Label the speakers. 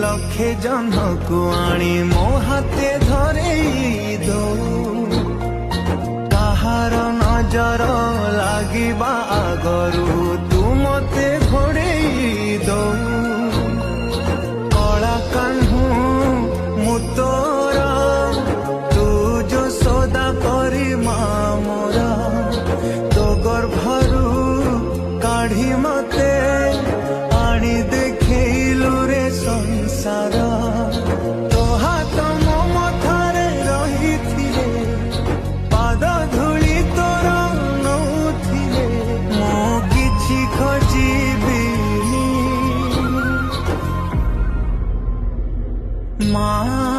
Speaker 1: लक्षे जन्मकु आनी मो हाथे धरेई दऊ काहार नजर लागिबा आगरू तू मते घोड़ेई दऊ कला कान्हू मु तोर तू जो सौदा करी मोरा तो गर्भरू काढ़ी मते आनी देखैलु रे संसार तो हाथ मो मथारे रहिथिले पाद धूली तोर नउथिले मो किछि खोजिबिनी माँ।